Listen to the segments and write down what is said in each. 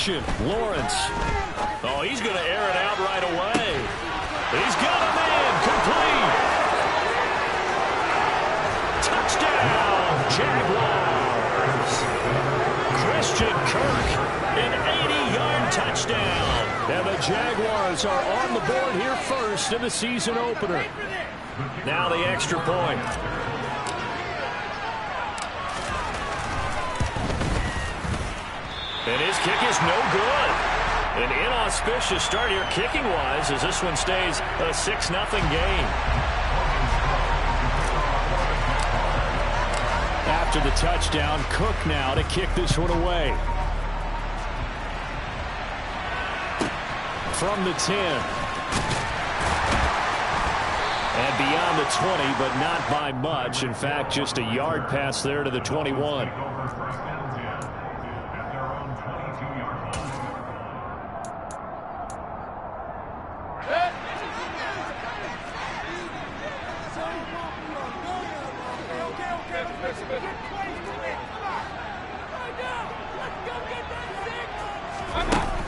motion. Lawrence. Oh, he's going to air it out right away. He's got him in. Complete. Touchdown, Jaguars. Christian Kirk, an 80-yard touchdown. And the Jaguars are on the board here first in the season opener. Now the extra point. And his kick is no good. An inauspicious start here kicking-wise as this one stays a 6-0 game. After the touchdown, Cook now to kick this one away. From the 10. And beyond the 20, but not by much. In fact, just a yard pass there to the 21.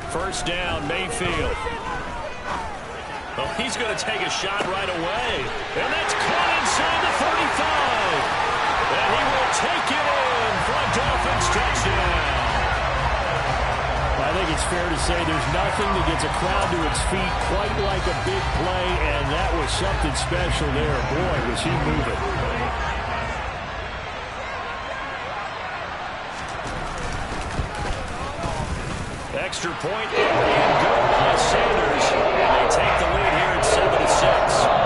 First down, Mayfield. Oh, he's going to take a shot right away. And that's caught inside the 35. And he will take it in for a Dolphins touchdown. I think it's fair to say there's nothing that gets a crowd to its feet quite like a big play, and that was something special there. Boy, was he moving. Extra point and good by Sanders. And they take the lead here at 7-6.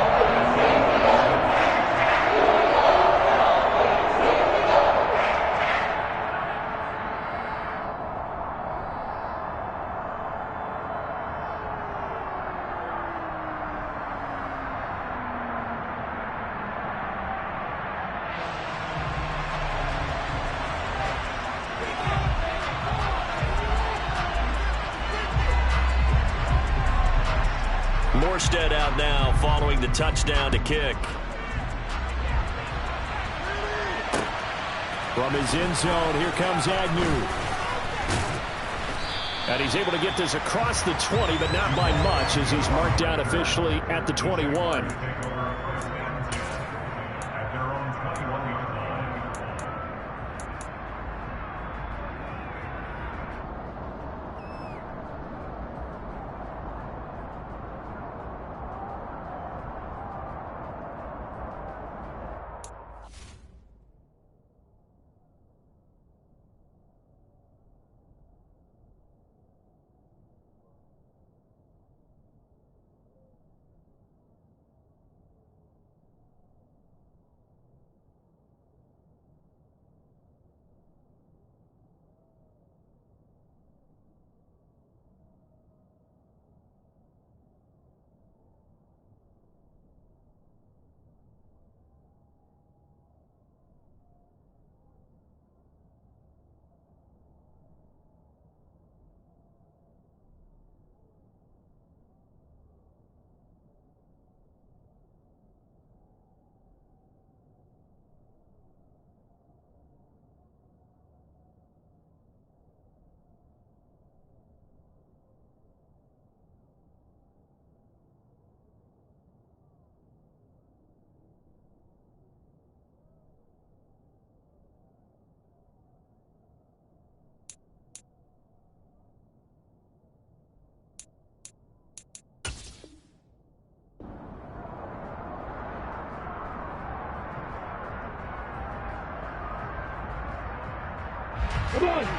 Morstead out now following the touchdown to kick. From his end zone, here comes Agnew. And he's able to get this across the 20, but not by much as he's marked down officially at the 21.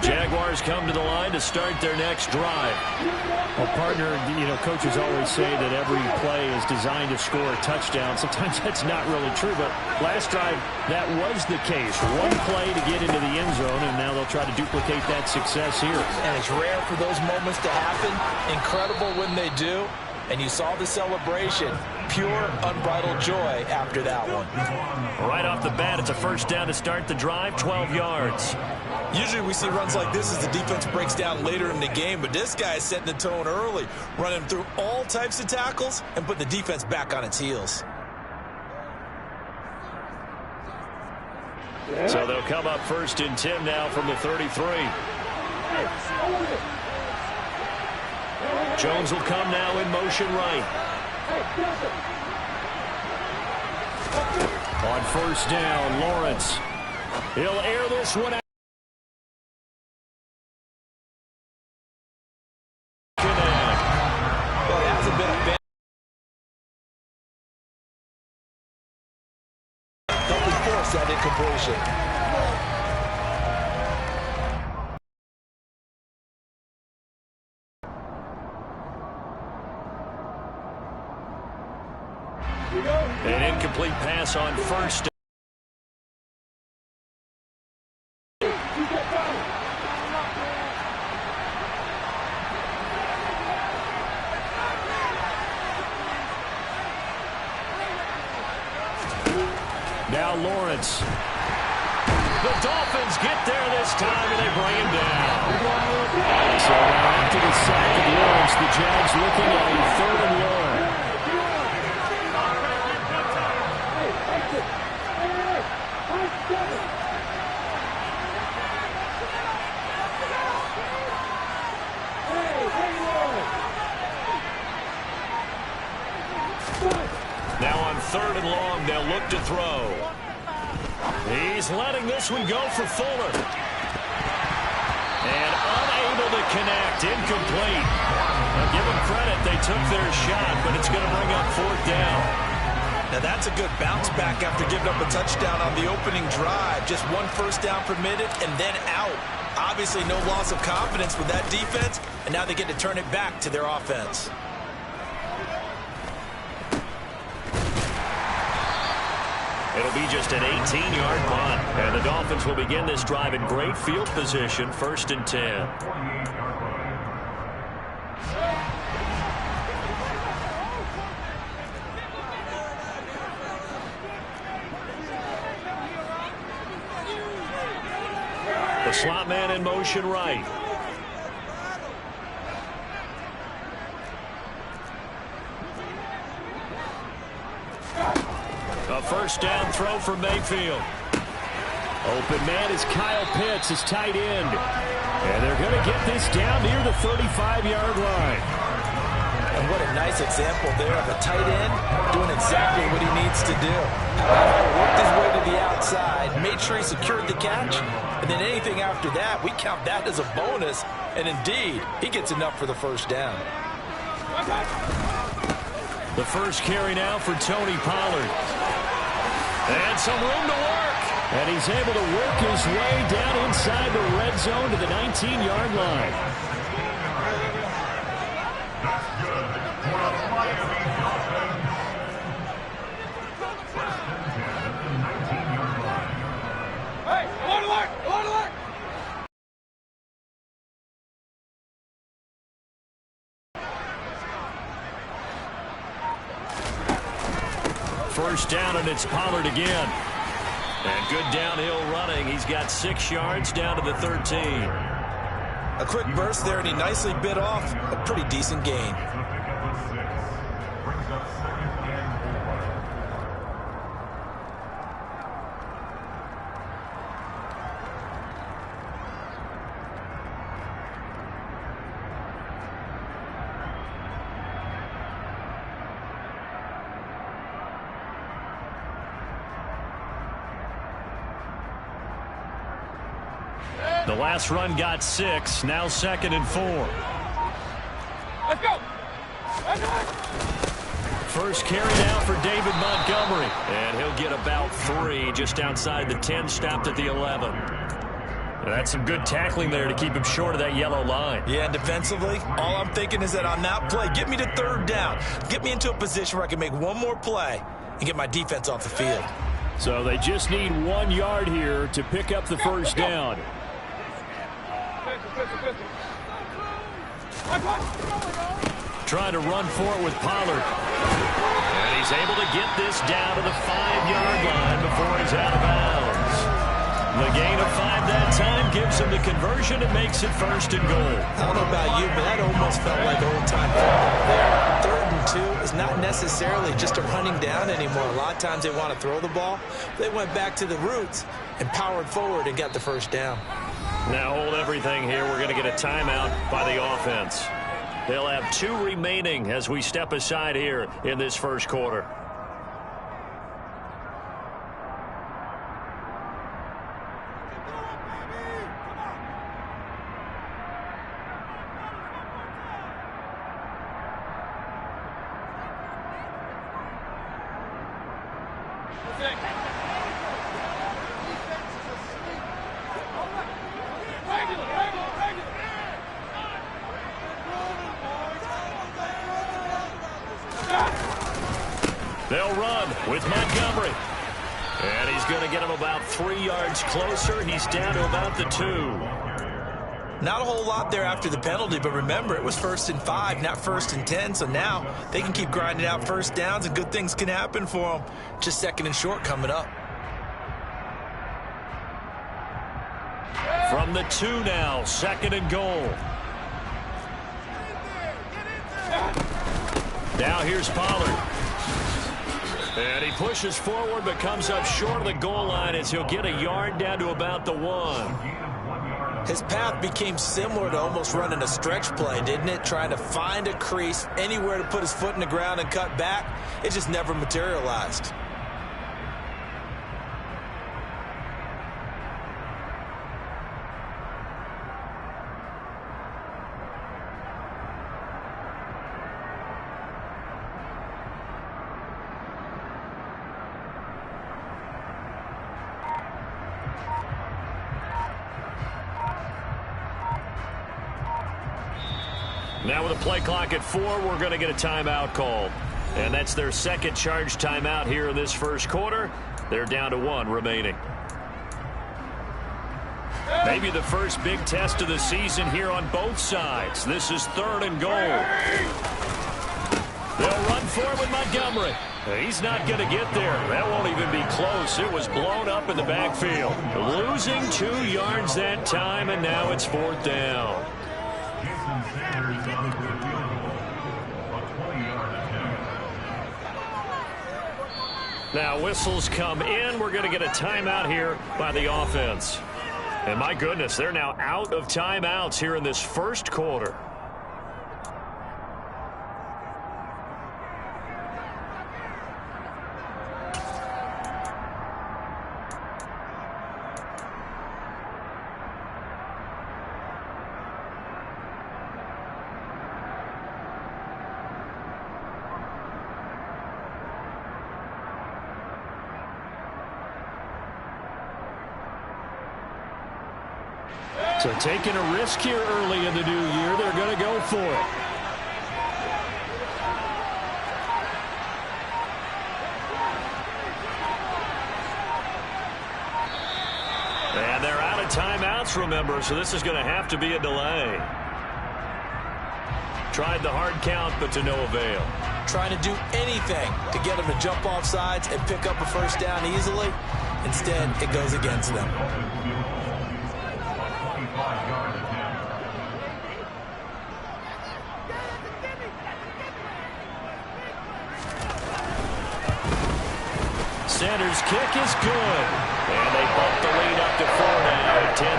Jaguars come to the line to start their next drive. Well, partner, coaches always say that every play is designed to score a touchdown. Sometimes that's not really true, but last drive, that was the case. One play to get into the end zone, and now they'll try to duplicate that success here. And it's rare for those moments to happen. Incredible when they do. And you saw the celebration. Pure, unbridled joy after that one. Right off the bat, it's a first down to start the drive, 12 yards. Usually we see runs like this as the defense breaks down later in the game, but this guy is setting the tone early, running through all types of tackles and putting the defense back on its heels. So they'll come up first and 10 now from the 33. Jones will come now in motion right. On first down, Lawrence. He'll air this one out. Well, it hasn't been a bad. Don't force that incompletion. An incomplete pass on first. Now Lawrence. The Dolphins get there this time, and they bring him down. So after the sack of Lawrence, the Jags looking at a 3rd and long. Now on 3rd and long, they'll look to throw. He's letting this one go for Fuller. And unable to connect, incomplete. Now give them credit, they took their shot, but it's going to bring up 4th down. Now that's a good bounce back after giving up a touchdown on the opening drive. Just 1 first down permitted and then out. Obviously no loss of confidence with that defense, and now they get to turn it back to their offense. It'll be just an 18-yard punt, and the Dolphins will begin this drive in great field position, 1st and 10. The slot man in motion right. A first down throw for Mayfield. Open man is Kyle Pitts, his tight end. And they're going to get this down near the 35-yard line. And what a nice example there of a tight end doing exactly what he needs to do. Worked his way to the outside, made sure he secured the catch, and then anything after that, we count that as a bonus. And indeed, he gets enough for the first down. The first carry now for Tony Pollard. And some room to work. And he's able to work his way down inside the red zone to the 19-yard line. First down, and it's Pollard again. And good downhill running. He's got 6 yards down to the 13. A quick burst there, and he nicely bit off a pretty decent gain. The last run got 6. Now 2nd and 4. Let's go. Let's go. First carry now for David Montgomery. And he'll get about 3 just outside the 10, stopped at the 11. That's some good tackling there to keep him short of that yellow line. Yeah, and defensively, all I'm thinking is that on that play, get me to 3rd down. Get me into a position where I can make one more play and get my defense off the field. So they just need 1 yard here to pick up the first down. Trying to run for it with Pollard. And he's able to get this down to the 5-yard line before he's out of bounds. The gain of 5 that time gives him the conversion and makes it 1st and goal. I don't know about you, but that almost felt like old-time football there. 3rd and 2 is not necessarily just a running down anymore. A lot of times they want to throw the ball. They went back to the roots and powered forward and got the first down. Now hold everything here. We're going to get a timeout by the offense. They'll have 2 remaining as we step aside here in this first quarter. They'll run with Montgomery. And he's going to get him about 3 yards closer. He's down to about the 2. Not a whole lot there after the penalty, but remember, it was 1st and 5, not 1st and 10. So now they can keep grinding out first downs, and good things can happen for them. Just 2nd and short coming up. From the 2 now, 2nd and goal. Now here's Pollard. And he pushes forward but comes up short of the goal line as he'll get a yard down to about the 1. His path became similar to almost running a stretch play, didn't it? Trying to find a crease, anywhere to put his foot in the ground and cut back. It just never materialized. Now with a play clock at 4, we're going to get a timeout called. And that's their 2nd charge timeout here in this first quarter. They're down to 1 remaining. Maybe the first big test of the season here on both sides. This is 3rd and goal. They'll run for it with Montgomery. He's not going to get there. That won't even be close. It was blown up in the backfield. Losing 2 yards that time, and now it's 4th down. Now whistles come in. We're going to get a timeout here by the offense. And my goodness, they're now out of timeouts here in this first quarter. So taking a risk here early in the new year, they're going to go for it. And they're out of timeouts, remember, so this is going to have to be a delay. Tried the hard count, but to no avail. Trying to do anything to get them to jump off sides and pick up a first down easily. Instead, it goes against them. Sanders' kick is good. And they bump the lead up to 4 now, 10-6.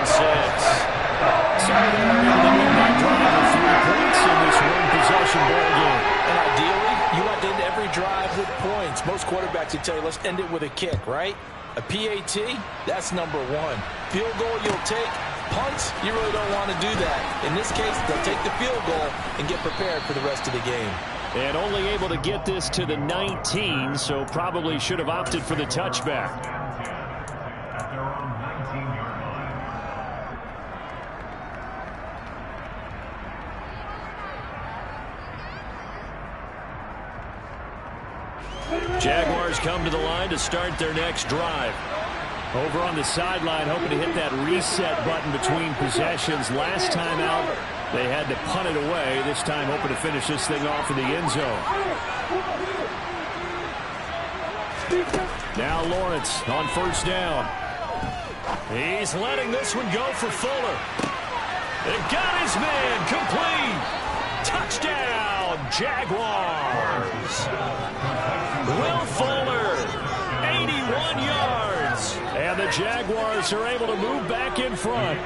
So they're able to win that drive with 3 points in this one-possession ball game. And ideally, you want to end every drive with points. Most quarterbacks would tell you, let's end it with a kick, right? A PAT, that's number 1. Field goal you'll take. Punts, you really don't want to do that. In this case, they'll take the field goal and get prepared for the rest of the game. And only able to get this to the 19, so probably should have opted for the touchback. Jaguars come to the line to start their next drive. Over on the sideline, hoping to hit that reset button between possessions. Last time out, they had to punt it away. This time, hoping to finish this thing off in the end zone. Now Lawrence on first down. He's letting this one go for Fuller. It got his man complete. Touchdown, Jaguars. Will Fuller, 81 yards. And the Jaguars are able to move back in front.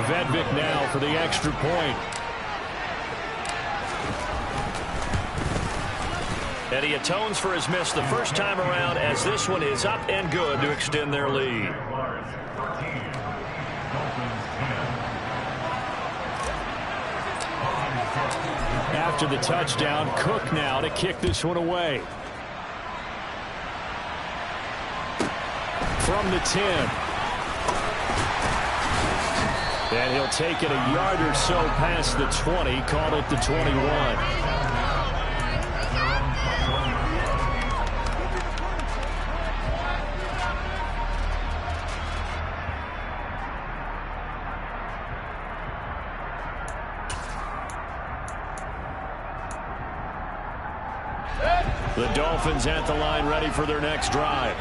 Vedvik now for the extra point. And he atones for his miss the first time around as this one is up and good to extend their lead. After the touchdown, Cook now to kick this one away. From the 10. And he'll take it a yard or so past the 20, call it the 21. The Dolphins at the line ready for their next drive.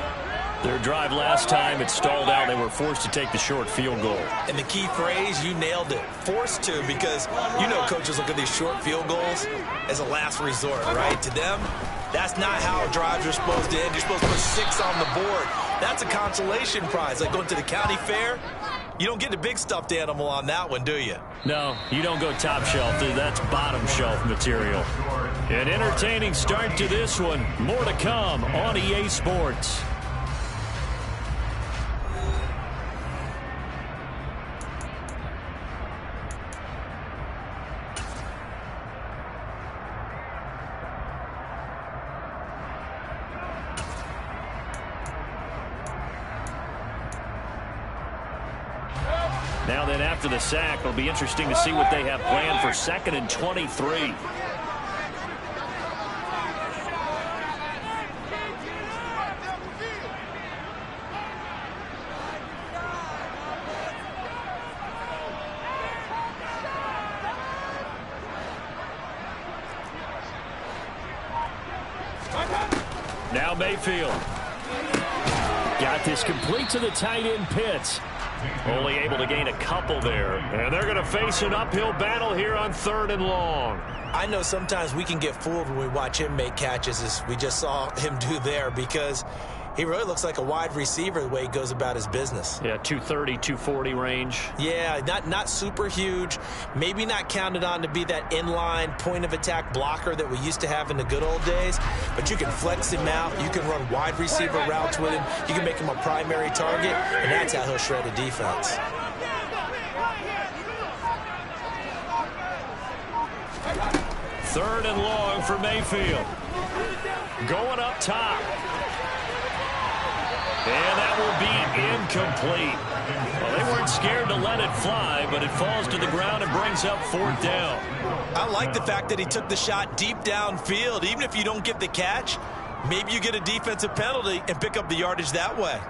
Their drive last time, it stalled out. They were forced to take the short field goal. And the key phrase, you nailed it. Forced to, because you know coaches look at these short field goals as a last resort, right? To them, that's not how drives are supposed to end. You're supposed to put 6 on the board. That's a consolation prize. Like going to the county fair, you don't get the big stuffed animal on that one, do you? No, you don't go top shelf. That's bottom shelf material. An entertaining start to this one. More to come on EA Sports. Now then, after the sack, it'll be interesting to see what they have planned for 2nd and 23. Now Mayfield. Got this complete to the tight end Pitts. Only able to gain a couple there. And they're going to face an uphill battle here on 3rd and long. I know sometimes we can get fooled when we watch him make catches, as we just saw him do there, because he really looks like a wide receiver the way he goes about his business. Yeah, 230, 240 range. Yeah, not super huge. Maybe not counted on to be that inline point-of-attack blocker that we used to have in the good old days. But you can flex him out. You can run wide receiver routes with him. You can make him a primary target, and that's how he'll shred a defense. Third and long for Mayfield. Going up top. And that will be incomplete. Well, they weren't scared to let it fly, but it falls to the ground and brings up 4th down. I like the fact that he took the shot deep downfield. Even if you don't get the catch, maybe you get a defensive penalty and pick up the yardage that way.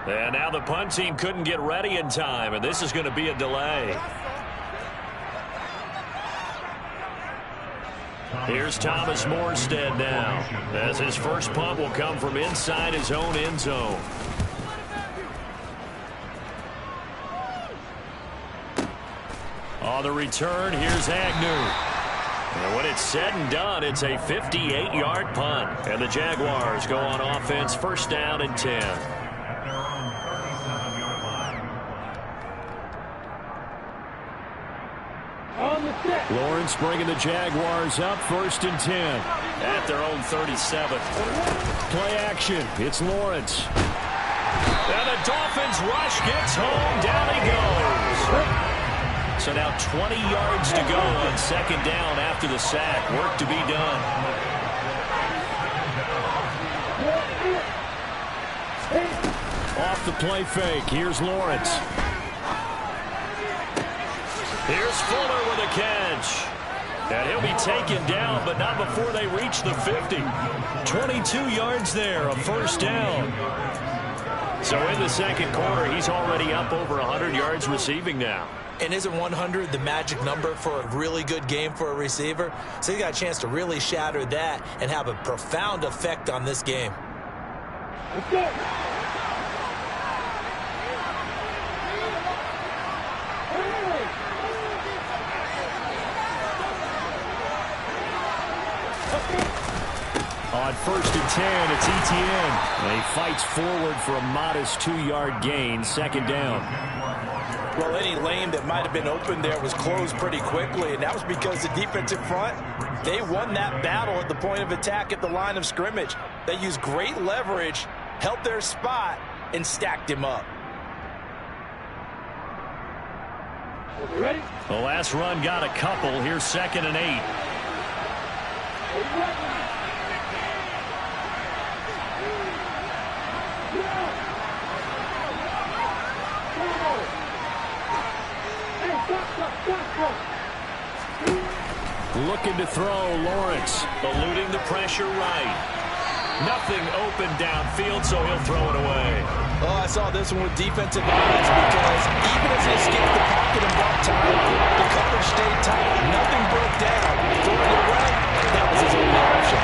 And now the punt team couldn't get ready in time, and this is going to be a delay. Here's Thomas Morstead now, as his first punt will come from inside his own end zone. On the return, here's Agnew. And when it's said and done, it's a 58-yard punt. And the Jaguars go on offense, 1st down and 10. Lawrence bringing the Jaguars up, 1st and 10. At their own 37. Play action. It's Lawrence. And the Dolphins rush gets home. Down he goes. So now 20 yards to go on 2nd down after the sack. Work to be done. Off the play fake. Here's Lawrence. Here's Fuller with a catch. And he'll be taken down, but not before they reach the 50. 22 yards there, a 1st down. So in the 2nd quarter, he's already up over 100 yards receiving now. And isn't 100 the magic number for a really good game for a receiver? So he got a chance to really shatter that and have a profound effect on this game. Let's go. On 1st and 10, it's Etienne. And he fights forward for a modest 2-yard gain, 2nd down. Well, any lane that might have been open there was closed pretty quickly, and that was because the defensive front, they won that battle at the point of attack at the line of scrimmage. They used great leverage, held their spot, and stacked him up. Ready? The last run got a couple. Here's 2nd and 8. Looking to throw, Lawrence. Eluding the pressure right. Nothing open downfield, so he'll throw it away. Oh, I saw this one with defensive eyes because even as they escaped the pocket and brought time, the coverage stayed tight. Nothing broke down. Throwing it away, that was his only option.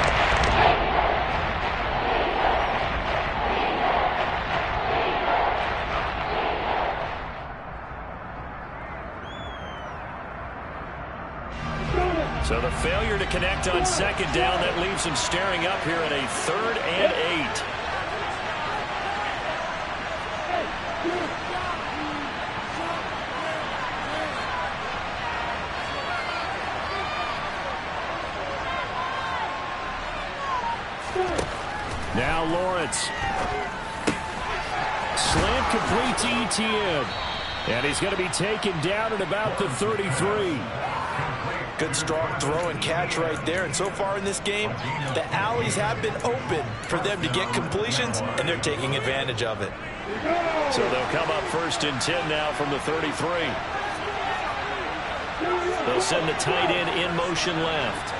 So the failure to connect on 2nd down, that leaves him staring up here at a 3rd and 8. Now Lawrence. Slant complete to Etienne. And he's going to be taken down at about the 33. Good strong throw and catch right there. And so far in this game, the alleys have been open for them to get completions, and they're taking advantage of it. So they'll come up 1st and 10 now from the 33. They'll send the tight end in motion left.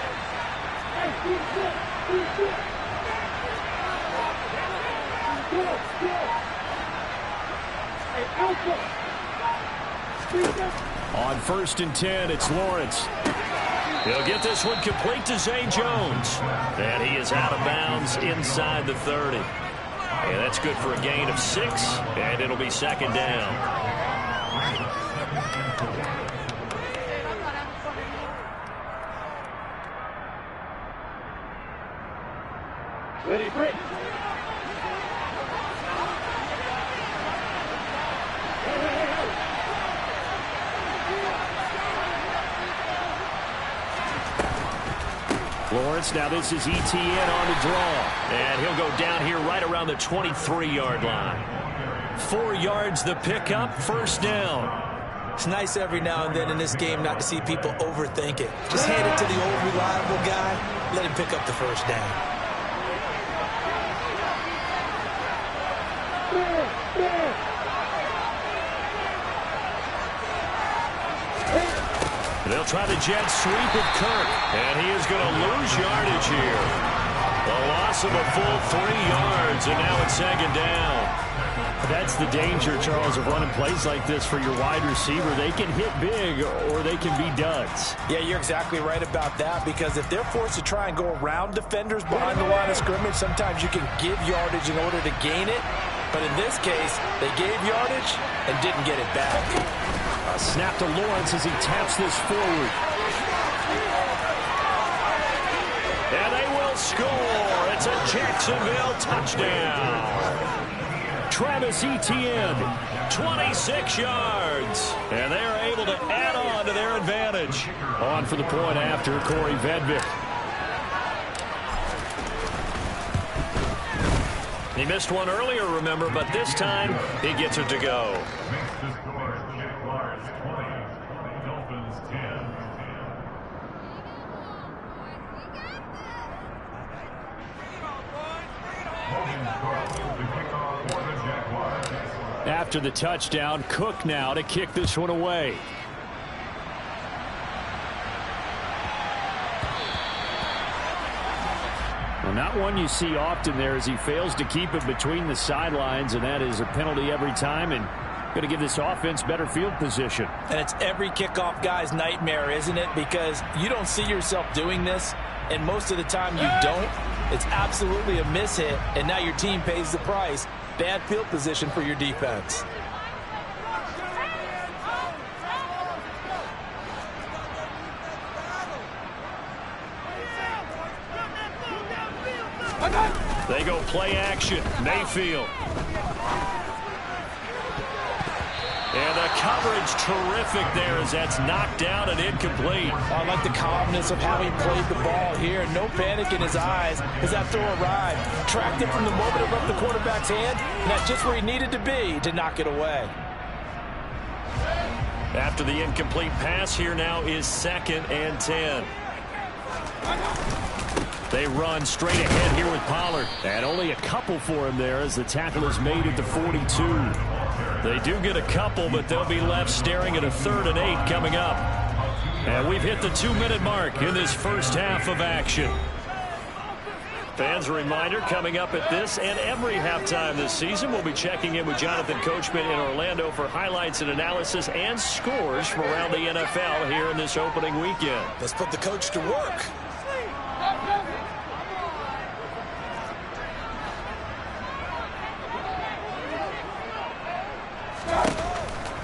On 1st and 10, it's Lawrence. He'll get this one complete to Zay Jones. And he is out of bounds inside the 30. And that's good for a gain of 6, and it'll be 2nd down. Ready, break. Lawrence, now this is Etienne on the draw. And he'll go down here right around the 23-yard line. 4 yards the pickup, 1st down. It's nice every now and then in this game not to see people overthink it. Just hand it to the old reliable guy, let him pick up the 1st down. They'll try the jet sweep at Kirk, and he is going to lose yardage here. The loss of a full 3 yards, and now it's 2nd down. That's the danger, Charles, of running plays like this for your wide receiver. They can hit big or they can be duds. Yeah, you're exactly right about that, because if they're forced to try and go around defenders behind the line of scrimmage, sometimes you can give yardage in order to gain it. But in this case, they gave yardage and didn't get it back. A snap to Lawrence as he taps this forward. And they will score. It's a Jacksonville touchdown. Travis Etienne, 26 yards. And they are able to add on to their advantage. On for the point after, Corey Vedvik. He missed one earlier, remember, but this time he gets it to go. After the touchdown, Cook now to kick this one away. Well, not one you see often there as he fails to keep it between the sidelines, and that is a penalty every time. And Going to give this offense better field position. And it's every kickoff guy's nightmare, isn't it? Because you don't see yourself doing this, and most of the time you don't. It's absolutely a mishit, and now your team pays the price. Bad field position for your defense. They go play action. Mayfield. And the coverage terrific there as that's knocked down and incomplete. I like the calmness of how he played the ball here. No panic in his eyes as that throw arrived. Tracked it from the moment it left the quarterback's hand, and that's just where he needed to be to knock it away. After the incomplete pass, here now is 2nd and 10. They run straight ahead here with Pollard. And only a couple for him there as the tackle is made at the 42. They do get a couple, but they'll be left staring at a 3rd and 8 coming up. And we've hit the 2-minute mark in this first half of action. Fans, a reminder, coming up at this and every halftime this season, we'll be checking in with Jonathan Coachman in Orlando for highlights and analysis and scores from around the NFL here in this opening weekend. Let's put the coach to work.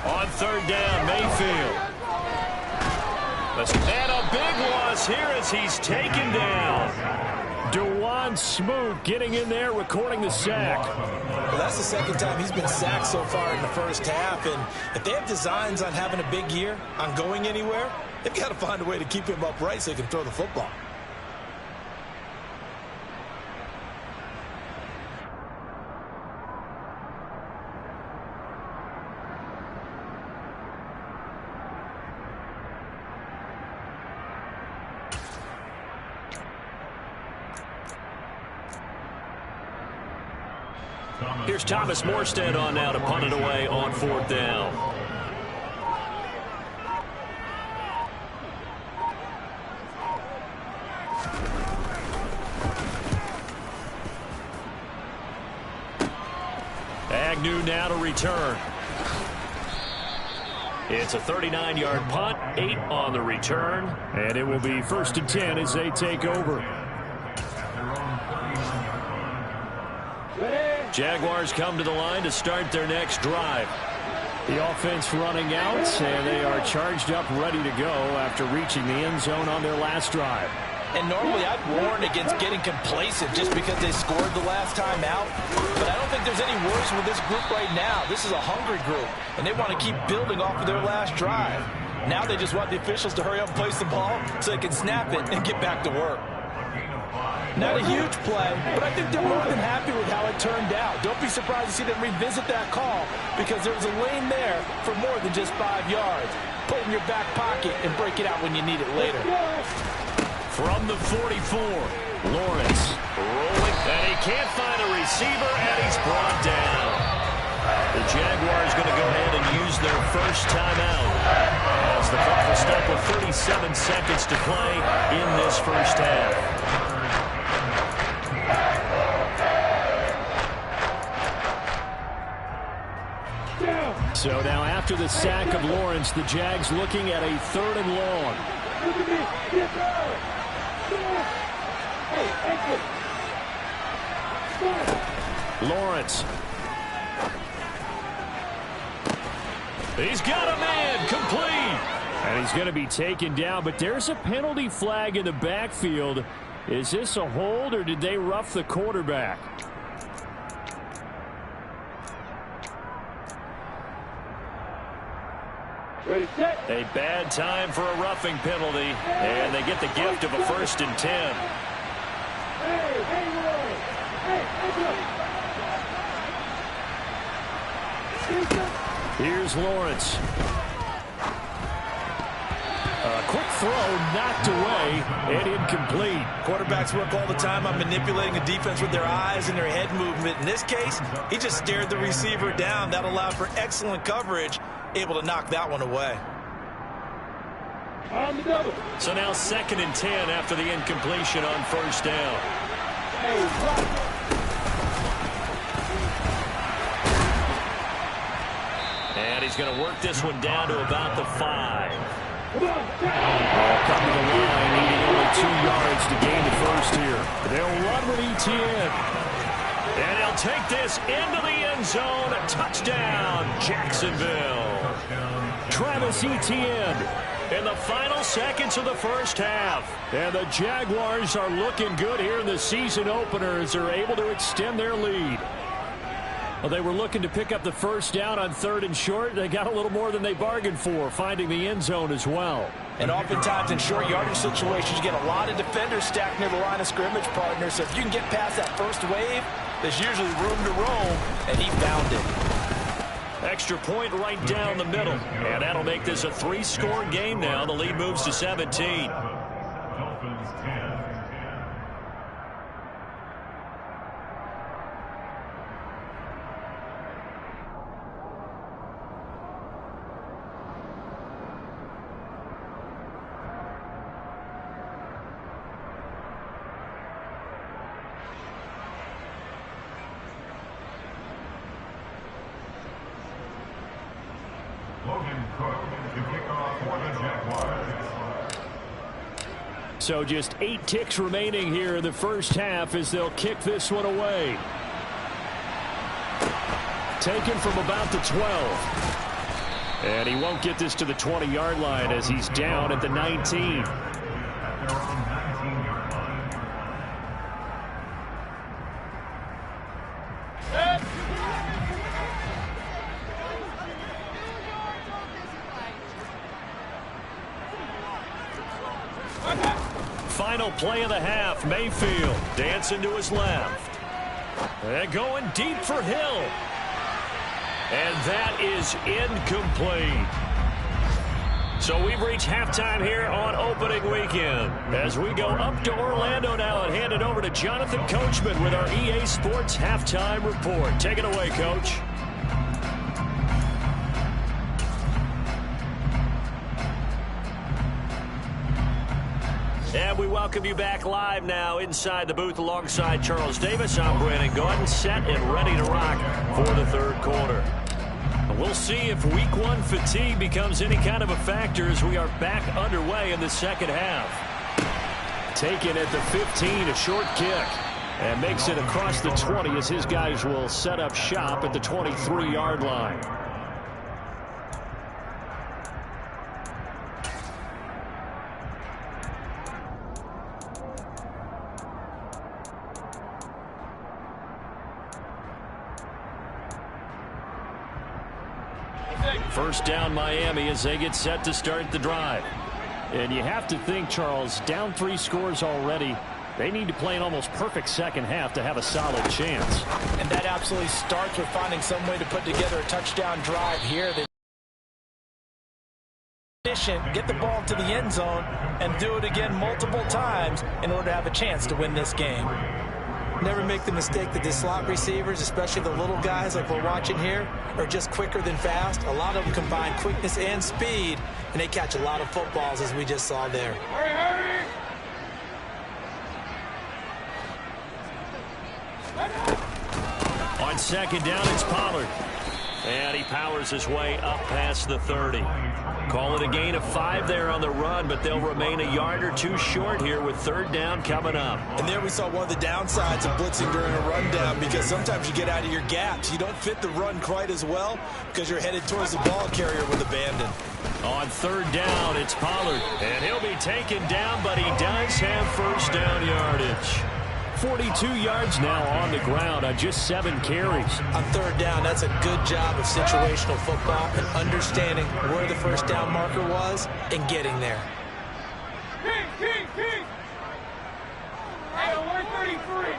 On 3rd down, Mayfield. And a big loss here as he's taken down. Dewan Smoot getting in there, recording the sack. Well, that's the 2nd time he's been sacked so far in the first half. And if they have designs on having a big year, on going anywhere, they've got to find a way to keep him upright so he can throw the football. Here's Thomas Morstead on now to punt it away on 4th down. Agnew now to return. It's a 39-yard punt, 8 on the return. And it will be 1st and 10 as they take over. Jaguars come to the line to start their next drive. The offense running out, and they are charged up, ready to go after reaching the end zone on their last drive. And normally I'd warn against getting complacent just because they scored the last time out. But I don't think there's any worries with this group right now. This is a hungry group, and they want to keep building off of their last drive. Now they just want the officials to hurry up and place the ball so they can snap it and get back to work. Not a huge play, but I think they're more than happy with how it turned out. Don't be surprised to see them revisit that call because there was a lane there for more than just 5 yards. Put it in your back pocket and break it out when you need it later. From the 44, Lawrence rolling, and he can't find a receiver, and he's brought down. The Jaguars going to go ahead and use their first timeout as the clock will stop with 37 seconds to play in this first half. So now after the sack of Lawrence, the Jags looking at a 3rd and long. Lawrence. He's got a man, complete. And he's going to be taken down, but there's a penalty flag in the backfield. Is this a hold, or did they rough the quarterback? Ready, set. A bad time for a roughing penalty, and they get the gift of a 1st and 10. Here's Lawrence. A quick throw knocked away and incomplete. Quarterbacks work all the time on manipulating a defense with their eyes and their head movement. In this case, he just stared the receiver down. That allowed for excellent coverage, able to knock that one away. On the double. So now 2nd and 10 after the incompletion on 1st down. And he's going to work this one down to about the 5. Coming to the line, needing only 2 yards to gain the first here. They'll run with Etienne. And he'll take this into the end zone. A touchdown, Jacksonville. Travis Etienne In the final seconds of the first half. And the Jaguars are looking good here in the season opener as they're able to extend their lead. Well, they were looking to pick up the first down on 3rd and short. They got a little more than they bargained for, finding the end zone as well. And oftentimes in short yardage situations, you get a lot of defenders stacked near the line of scrimmage, partner. So if you can get past that first wave, there's usually room to roam, and he found it. Extra point right down the middle. And that'll make this a 3-score game now. The lead moves to 17. So just 8 ticks remaining here in the first half as they'll kick this one away. Taken from about the 12. And he won't get this to the 20-yard line as he's down at the 19. Final play of the half. Mayfield dancing to his left. And going deep for Hill. And that is incomplete. So we've reached halftime here on opening weekend. As we go up to Orlando now and hand it over to Jonathan Coachman with our EA Sports Halftime Report. Take it away, Coach. And we welcome you back live now inside the booth alongside Charles Davis. I'm Brandon Gordon, set and ready to rock for the third quarter. And we'll see if week 1 fatigue becomes any kind of a factor as we are back underway in the second half. Taken at the 15, a short kick. And makes it across the 20 as his guys will set up shop at the 23-yard line. First down Miami as they get set to start the drive. And you have to think, Charles, down 3 scores already. They need to play an almost perfect second half to have a solid chance. And that absolutely starts with finding some way to put together a touchdown drive here. Get the ball to the end zone and do it again multiple times in order to have a chance to win this game. Never make the mistake that the slot receivers, especially the little guys like we're watching here, are just quicker than fast. A lot of them combine quickness and speed, and they catch a lot of footballs, as we just saw there. Hurry, hurry! On second down, it's Pollard. And he powers his way up past the 30. Call it a gain of 5 there on the run, but they'll remain a yard or 2 short here with third down coming up. And there we saw one of the downsides of blitzing during a rundown, because sometimes you get out of your gaps. You don't fit the run quite as well because you're headed towards the ball carrier with abandon. On third down, it's Pollard. And he'll be taken down, but he does have first down yardage. 42 yards now on the ground on just 7 carries. On third down, that's a good job of situational football and understanding where the first down marker was and getting there. King! Hey, 133!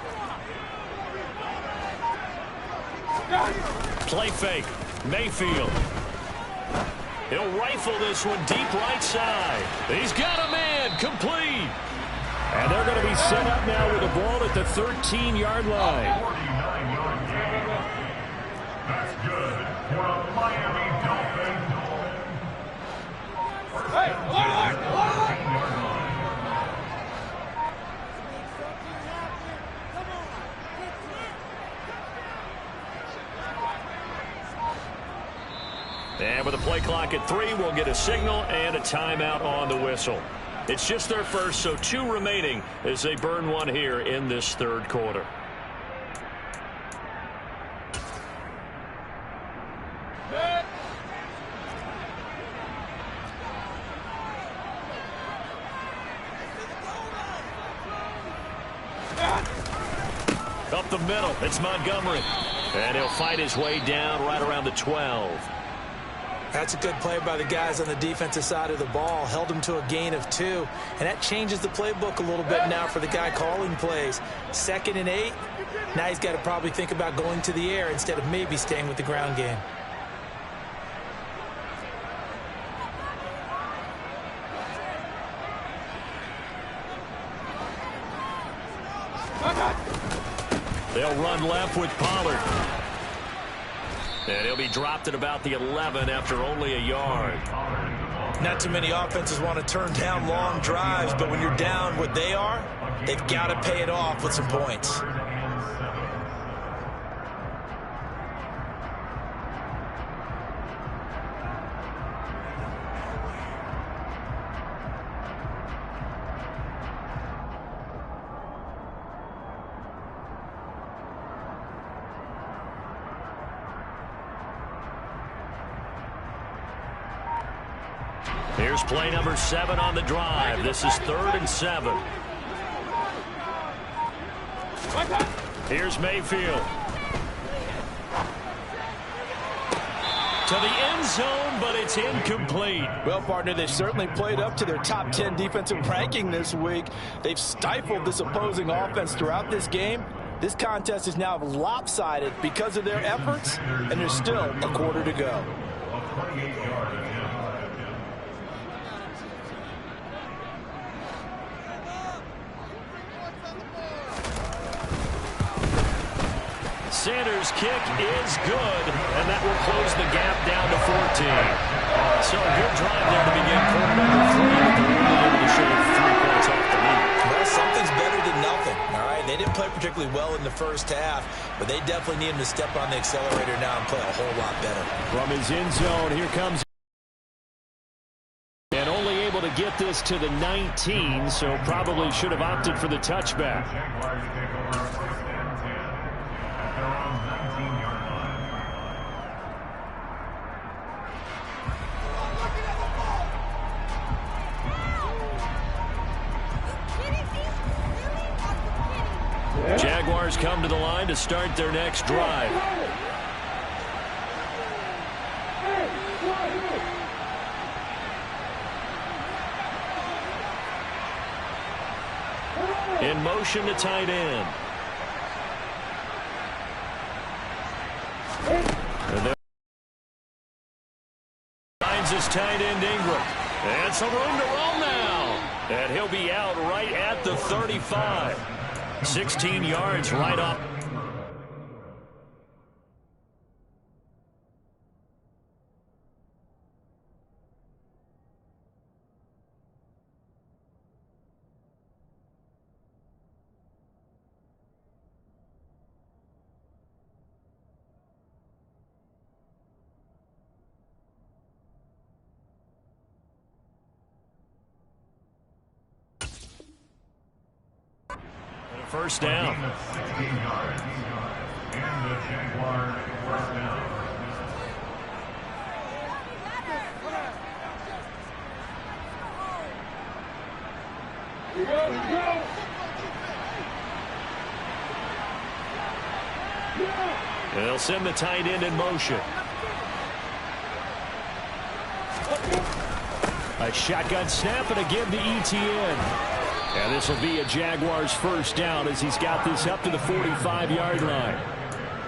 Play fake. Mayfield. He'll rifle this one deep right side. He's got a man. Complete. And they're going to be set up now with the ball at the 13-yard line. That's good for the Miami Dolphins. Hey, And with a play clock at 3, we'll get a signal and a timeout on the whistle. It's just their first, so 2 remaining as they burn one here in this third quarter. Up the middle, it's Montgomery. And he'll fight his way down right around the 12. That's a good play by the guys on the defensive side of the ball. Held him to a gain of 2. And that changes the playbook a little bit now for the guy calling plays. 2nd and 8. Now he's got to probably think about going to the air instead of maybe staying with the ground game. They'll run left with Pollard. And he'll be dropped at about the 11 after only a yard. Not too many offenses want to turn down long drives, but when you're down what they are, they've got to pay it off with some points. Here's play number 7 on the drive. This is 3rd and 7. Here's Mayfield. To the end zone, but it's incomplete. Well, partner, they've certainly played up to their top 10 defensive ranking this week. They've stifled this opposing offense throughout this game. This contest is now lopsided because of their efforts, and there's still a quarter to go. Sanders' kick is good, and that will close the gap down to 14. So a good drive there to begin quarter number 3, but they're only able to shave 3 points off the lead. Well, something's better than nothing, all right? They didn't play particularly well in the first half, but they definitely need him to step on the accelerator now and play a whole lot better. From his end zone, here comes. And only able to get this to the 19, so probably should have opted for the touchback. Jaguars come to the line to start their next drive. In motion to tight end. And there finds his tight end Ingram. And some room to roll now. And he'll be out right at the 35. 16 yards right up. First down. And the Jaguars first down. They'll send the tight end in motion. A shotgun snap and again to ETN. And this will be a Jaguars first down as he's got this up to the 45-yard line.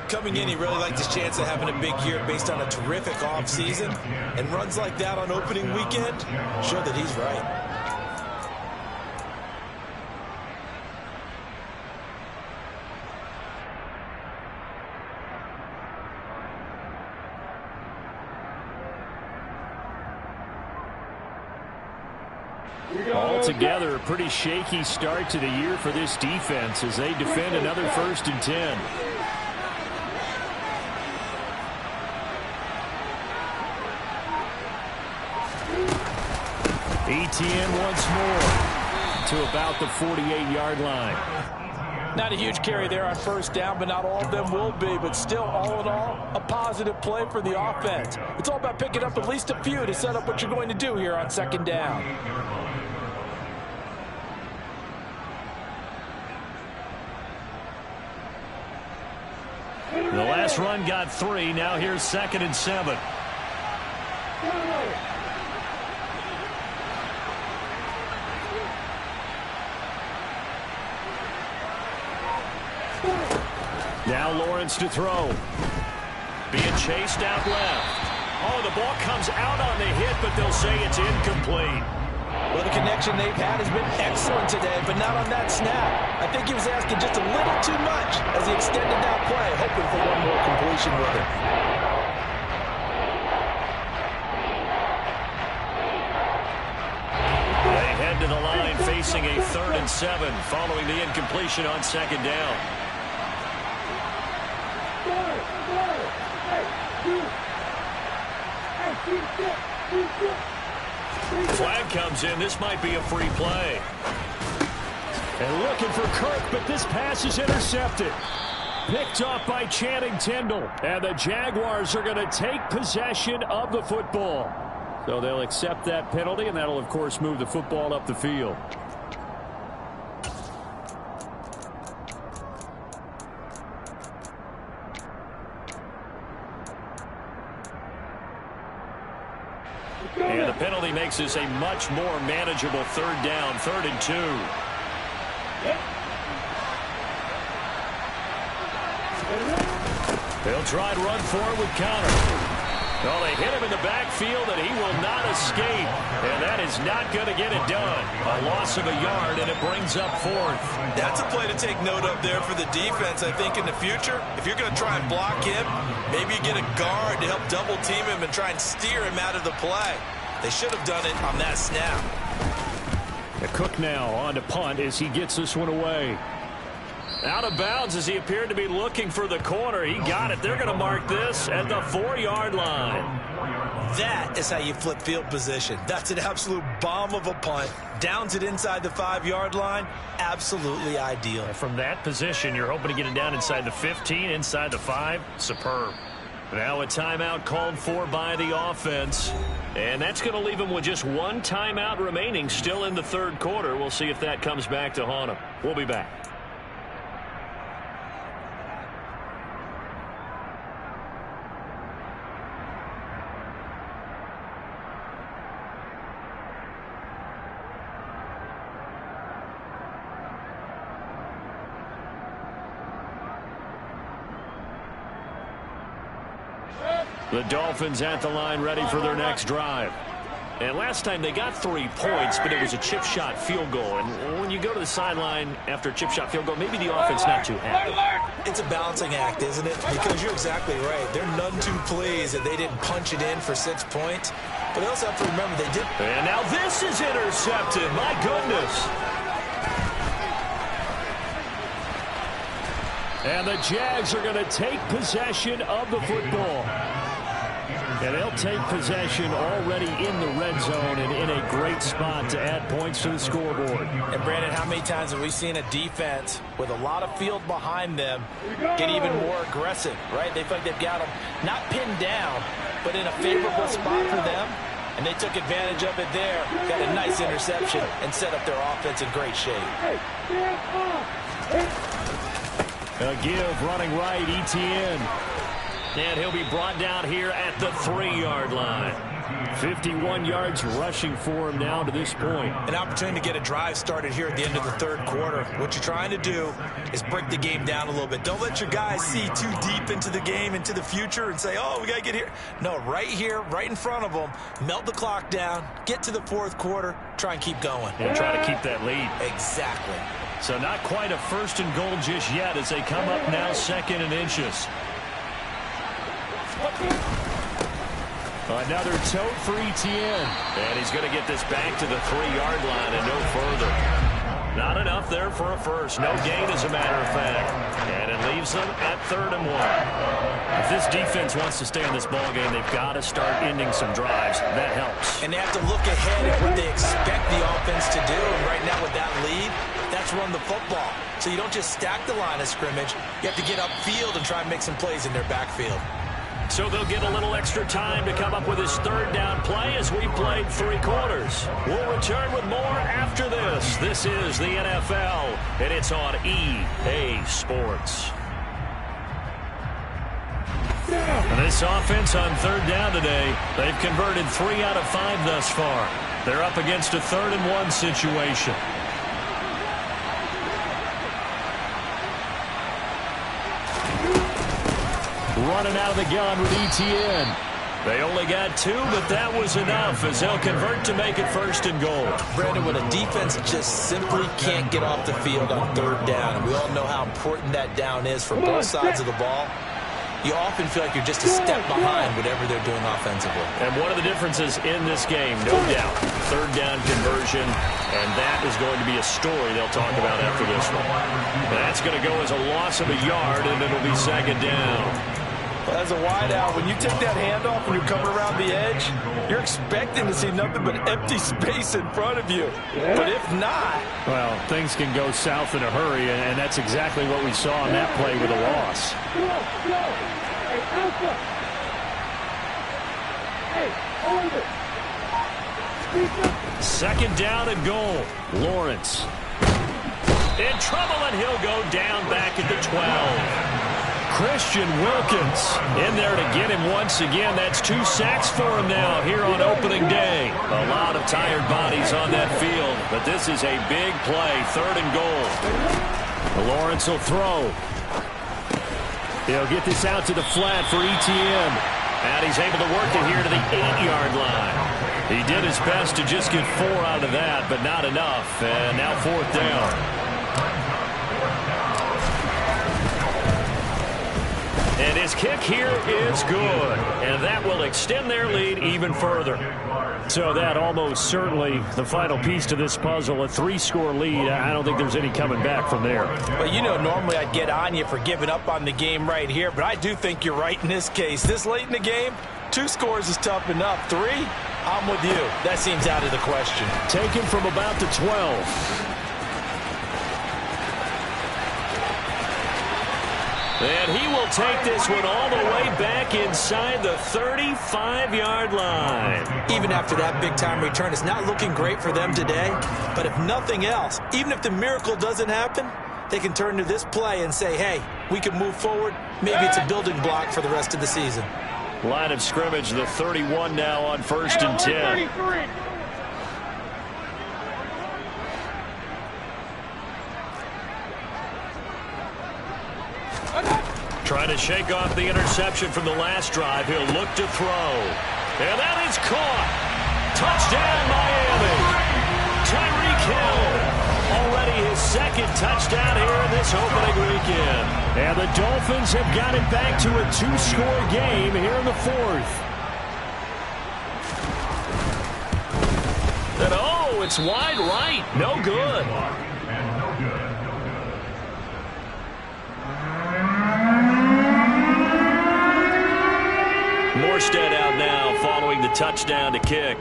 Coming in, he really liked his chance of having a big year based on a terrific offseason. And runs like that on opening weekend show that he's right. Altogether, a pretty shaky start to the year for this defense as they defend another 1st and 10. Etienne once more to about the 48-yard line. Not a huge carry there on first down, but not all of them will be. But still, all in all, a positive play for the offense. It's all about picking up at least a few to set up what you're going to do here on second down. The last run got 3. Now here's 2nd and 7. Now Lawrence to throw. Being chased out left. Oh, the ball comes out on the hit, but they'll say it's incomplete. Well, the connection they've had has been excellent today, but not on that snap. I think he was asking just a little too much as he extended that play, hoping for one more completion with it. They head to the line facing a 3rd and 7 following the incompletion on second down. Flag comes in. This might be a free play. And looking for Kirk, but this pass is intercepted. Picked off by Channing Tindall. And the Jaguars are going to take possession of the football. So they'll accept that penalty, and that'll, of course, move the football up the field. And the penalty makes this a much more manageable 3rd down, 3rd and 2. They'll try to run forward with Connor. Well, they hit him in the backfield, and he will not escape. And that is not going to get it done. A loss of a yard, and it brings up 4th. That's a play to take note of there for the defense, I think, in the future. If you're going to try and block him, maybe you get a guard to help double-team him and try and steer him out of the play. They should have done it on that snap. Cook now on to punt as he gets this one away. Out of bounds as he appeared to be looking for the corner. He got it. They're going to mark this at the 4-yard line. That is how you flip field position. That's an absolute bomb of a punt. Downs it inside the 5-yard line. Absolutely ideal. From that position, you're hoping to get it down inside the 15, inside the 5. Superb. Now a timeout called for by the offense. And that's going to leave them with just one timeout remaining still in the 3rd quarter. We'll see if that comes back to haunt them. We'll be back. The Dolphins at the line ready for their next drive. And last time they got 3 points, but it was a chip shot field goal. And when you go to the sideline after a chip shot field goal, maybe the offense not too happy. It's a balancing act, isn't it? Because you're exactly right. They're none too pleased that they didn't punch it in for 6 points. But they also have to remember they did. And now this is intercepted. My goodness. And the Jags are going to take possession of the football. And they'll take possession already in the red zone and in a great spot to add points to the scoreboard. And, Brandon, how many times have we seen a defense with a lot of field behind them get even more aggressive, right? They feel like they've got them not pinned down, but in a favorable spot for them. And they took advantage of it there, got a nice interception, and set up their offense in great shape. A give running right, Etienne. And he'll be brought down here at the 3-yard line. 51 yards rushing for him now to this point. An opportunity to get a drive started here at the end of the 3rd quarter. What you're trying to do is break the game down a little bit. Don't let your guys see too deep into the game, into the future, and say, oh, we got to get here. No, right here, right in front of them, melt the clock down, get to the 4th quarter, try and keep going. And try to keep that lead. Exactly. So not quite a 1st and goal just yet as they come up now 2nd and inches. Another tote for Etienne. And he's going to get this back to the 3-yard line and no further. Not enough there for a first. No gain, as a matter of fact. And it leaves them at 3rd and 1. If this defense wants to stay in this ball game, they've got to start ending some drives. That helps. And they have to look ahead at what they expect the offense to do. And right now with that lead, that's run the football. So you don't just stack the line of scrimmage. You have to get upfield and try and make some plays in their backfield. So they'll get a little extra time to come up with his 3rd down play as we played 3 quarters. We'll return with more after this. This is the NFL, and it's on EA Sports. And this offense on 3rd down today, they've converted 3 out of 5 thus far. They're up against a 3rd and 1 situation. Running out of the gun with ETN. They only got 2, but that was enough as they'll convert to make it 1st and goal. Brandon, when a defense just simply can't get off the field on 3rd down, and we all know how important that down is for both sides of the ball, you often feel like you're just a step behind whatever they're doing offensively. And one of the differences in this game, no doubt, 3rd down conversion, and that is going to be a story they'll talk about after this one. That's going to go as a loss of a yard, and it'll be 2nd down. As a wideout, when you take that handoff and you come around the edge, you're expecting to see nothing but empty space in front of you. But if not... Well, things can go south in a hurry, and that's exactly what we saw on that play with a loss. Second down and goal. Lawrence. In trouble, and he'll go down back at the 12. Christian Wilkins in there to get him once again. That's 2 sacks for him now here on opening day. A lot of tired bodies on that field, but this is a big play. 3rd and goal. Lawrence will throw. He'll get this out to the flat for ETN. And he's able to work it here to the 8-yard line. He did his best to just get 4 out of that, but not enough. And now 4th down. And his kick here is good. And that will extend their lead even further. So that almost certainly the final piece to this puzzle, a 3-score lead. I don't think there's any coming back from there. Well, you know, normally I'd get on you for giving up on the game right here, but I do think you're right in this case. This late in the game, 2 scores is tough enough. 3, I'm with you. That seems out of the question. Taken from about the 12. And he will take this one all the way back inside the 35-yard line. Even after that big-time return, it's not looking great for them today. But if nothing else, even if the miracle doesn't happen, they can turn to this play and say, hey, we can move forward. Maybe it's a building block for the rest of the season. Line of scrimmage, the 31 now on 1st and 10. Trying to shake off the interception from the last drive. He'll look to throw. And that is caught. Touchdown, Miami. Tyreek Hill. Already his 2nd touchdown here in this opening weekend. And the Dolphins have got it back to a 2-score game here in the 4th. And oh, it's wide right. No good. Morstead out now following the touchdown to kick.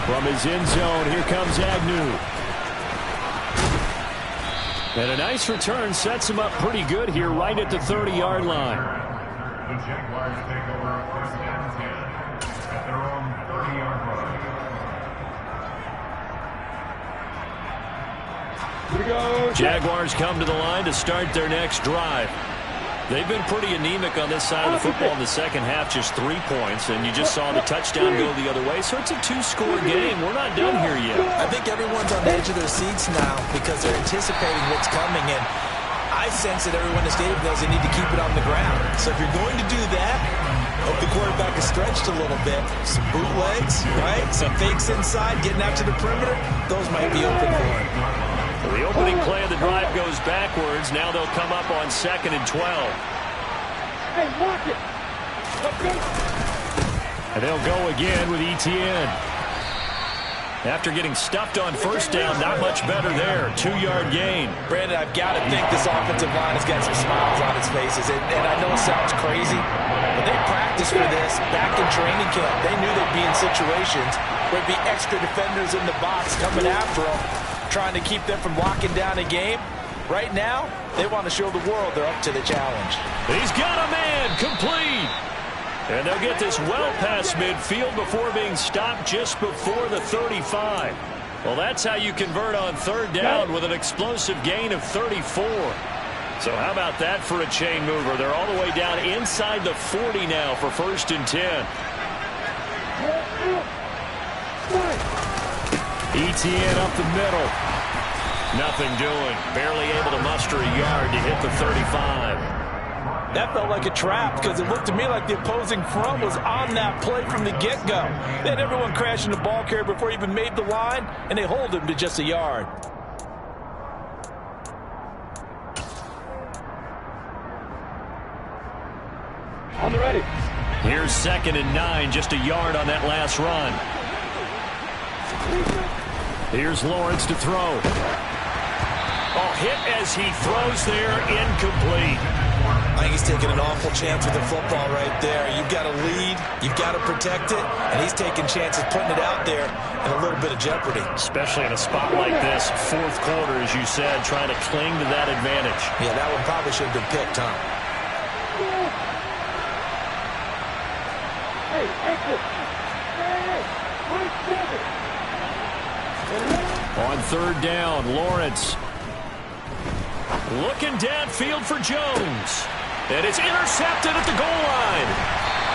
From his end zone, here comes Agnew. And a nice return sets him up pretty good here right at the 30-yard line. The Jaguars take over 1st and 10 at their own 30-yard line. Jaguars come to the line to start their next drive. They've been pretty anemic on this side of the football in the second half, just 3 points, and you just saw the touchdown go the other way. So it's a 2-score game. We're not done here yet. I think everyone's on the edge of their seats now because they're anticipating what's coming, and I sense that everyone in the stadium knows they need to keep it on the ground. So if you're going to do that, hope the quarterback is stretched a little bit. Some bootlegs, right? Some fakes inside, getting out to the perimeter. Those might be open for him. The opening play of the drive goes backwards. Now they'll come up on 2nd and 12. Hey, watch it. And they'll go again with ETN. After getting stuffed on first down, not much better there. 2-yard gain. Brandon, I've got to think this offensive line has got some smiles on its faces. And I know it sounds crazy, but they practiced for this back in training camp. They knew they'd be in situations where there'd be extra defenders in the box coming after them, trying to keep them from locking down a game. Right now, they want to show the world they're up to the challenge. He's got a man, complete. And they'll get this well past midfield before being stopped just before the 35. Well, that's how you convert on third down with an explosive gain of 34. So how about that for a chain mover? They're all the way down inside the 40 now for 1st and 10. ETN up the middle. Nothing doing. Barely able to muster a yard to hit the 35. That felt like a trap because it looked to me like the opposing front was on that play from the get-go. They had everyone crashing the ball carrier before he even made the line, and they hold him to just a yard. On the ready. Here's 2nd and 9, just a yard on that last run. Here's Lawrence to throw. Oh, hit as he throws there, incomplete. I think he's taking an awful chance with the football right there. You've got to lead, you've got to protect it, and he's taking chances putting it out there in a little bit of jeopardy. Especially in a spot like this, 4th quarter, as you said, trying to cling to that advantage. Yeah, that one probably should have been picked, huh? Hey, exit. Hey, On 3rd down, Lawrence looking downfield for Jones. And it's intercepted at the goal line.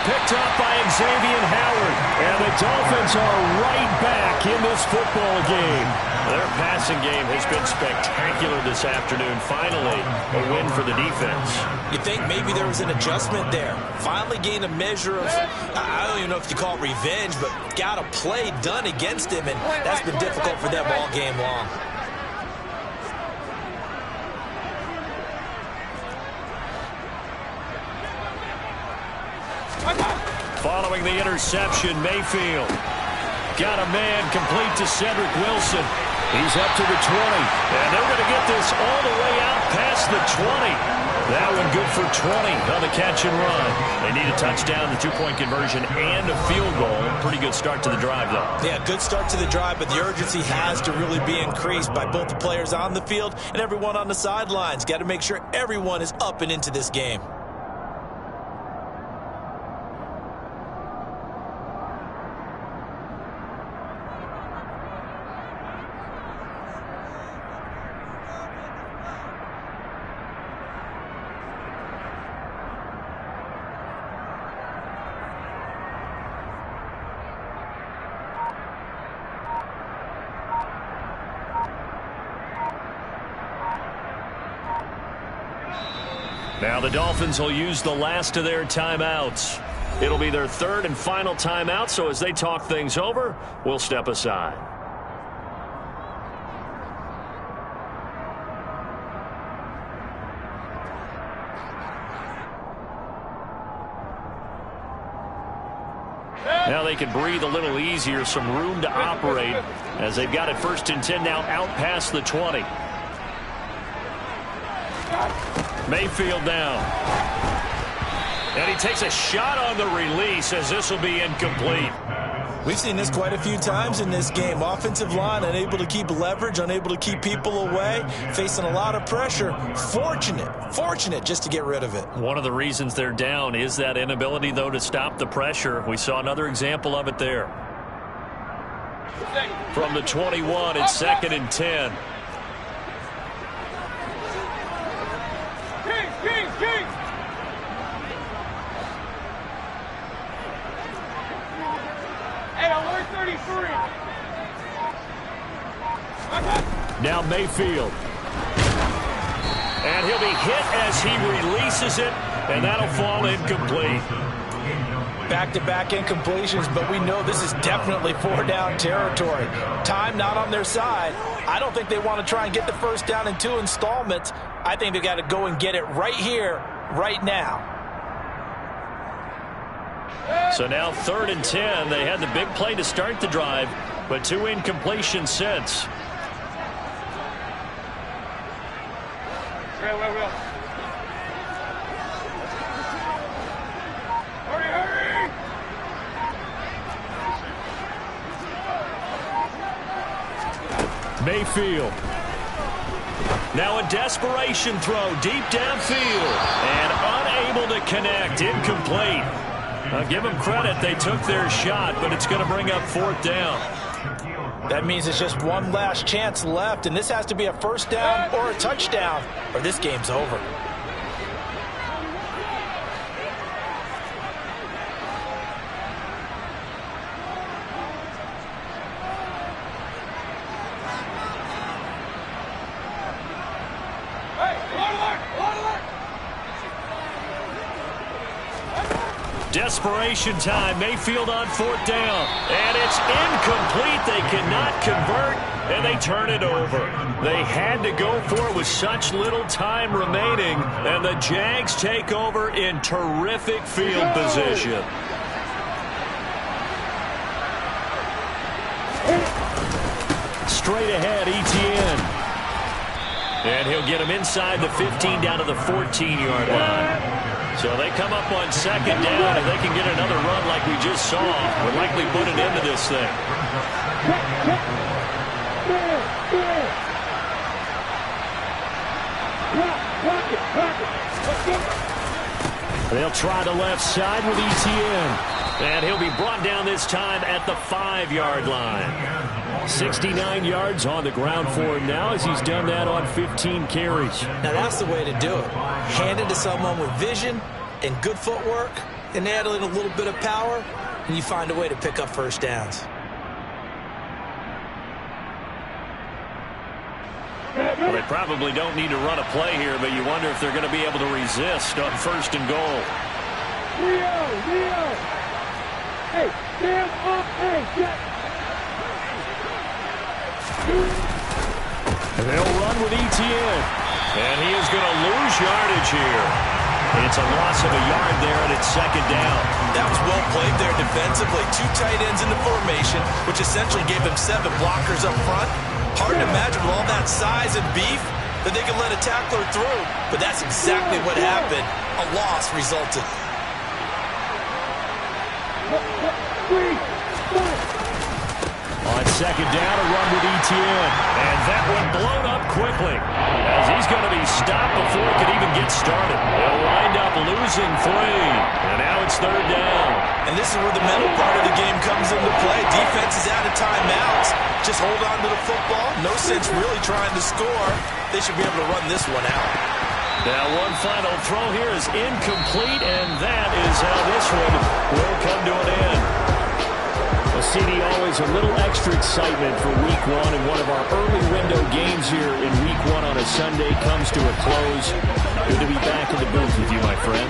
Picked up by Xavier Howard. And the Dolphins are right back in this football game. Their passing game has been spectacular this afternoon. Finally, a win for the defense. You think maybe there was an adjustment there. Finally gained a measure of, I don't even know if you call it revenge, but got a play done against him, and that's been difficult for them all game long. Following the interception, Mayfield got a man complete to Cedric Wilson. He's up to the 20, and they're going to get this all the way out past the 20. That one good for 20 on the catch and run. They need a touchdown, the 2-point conversion, and a field goal. Pretty good start to the drive, though. Yeah, good start to the drive, but the urgency has to really be increased by both the players on the field and everyone on the sidelines. Got to make sure everyone is up and into this game. Now the Dolphins will use the last of their timeouts. It'll be their 3rd and final timeout, so as they talk things over, we'll step aside. Now they can breathe a little easier, some room to operate as they've got it 1st and 10 now out past the 20. Mayfield down. And he takes a shot on the release as this will be incomplete. We've seen this quite a few times in this game. Offensive line unable to keep leverage, unable to keep people away, facing a lot of pressure. Fortunate just to get rid of it. One of the reasons they're down is that inability, though, to stop the pressure. We saw another example of it there. From the 21, it's 2nd and 10. King. Hey, on 133. Now Mayfield. And he'll be hit as he releases it, and that'll fall incomplete. Back-to-back incompletions, but we know this is definitely 4-down territory. Time not on their side. I don't think they want to try and get the first down in 2 installments. I think they've got to go and get it right here, right now. So now 3rd and 10. They had the big play to start the drive, but 2 incompletions since. Real. Hurry! Mayfield. Now a desperation throw deep downfield. And unable to connect. Incomplete. Give them credit. They took their shot, but it's going to bring up 4th down. That means it's just one last chance left, and this has to be a first down or a touchdown, or this game's over. Desperation time. Mayfield on 4th down. And it's incomplete. They cannot convert, and they turn it over. They had to go for it with such little time remaining, and the Jags take over in terrific field position. Straight ahead, Etienne. And he'll get him inside the 15 down to the 14-yard line. So they come up on 2nd down. If they can get another run like we just saw, we'll likely put an end to this thing. They'll try the left side with Etienne. And he'll be brought down this time at the 5-yard line. 69 yards on the ground for him now as he's done that on 15 carries. Now that's the way to do it. Hand it to someone with vision and good footwork and add in a little bit of power, and you find a way to pick up first downs. Well, they probably don't need to run a play here, but you wonder if they're going to be able to resist on 1st and goal. Leo! Hey, stand up! Hey, get! And they'll run with Etienne. And he is going to lose yardage here. It's a loss of a yard there, and it's 2nd down. That was well played there defensively. 2 tight ends in the formation, which essentially gave them 7 blockers up front. Hard to imagine with all that size and beef that they can let a tackler through. But that's exactly what happened. A loss resulted. On 2nd down, a run with Etienne. And that one blown up quickly as he's going to be stopped before he can even get started. They'll wind up losing 3. And now it's 3rd down. And this is where the mental part of the game comes into play. Defense is out of timeouts. Just hold on to the football. No sense really trying to score. They should be able to run this one out. Now one final throw here is incomplete, and that is how this one will come to an end. Well, CD, always a little extra excitement for Week 1, and one of our early window games here in Week 1 on a Sunday comes to a close. Good to be back in the booth with you, my friend.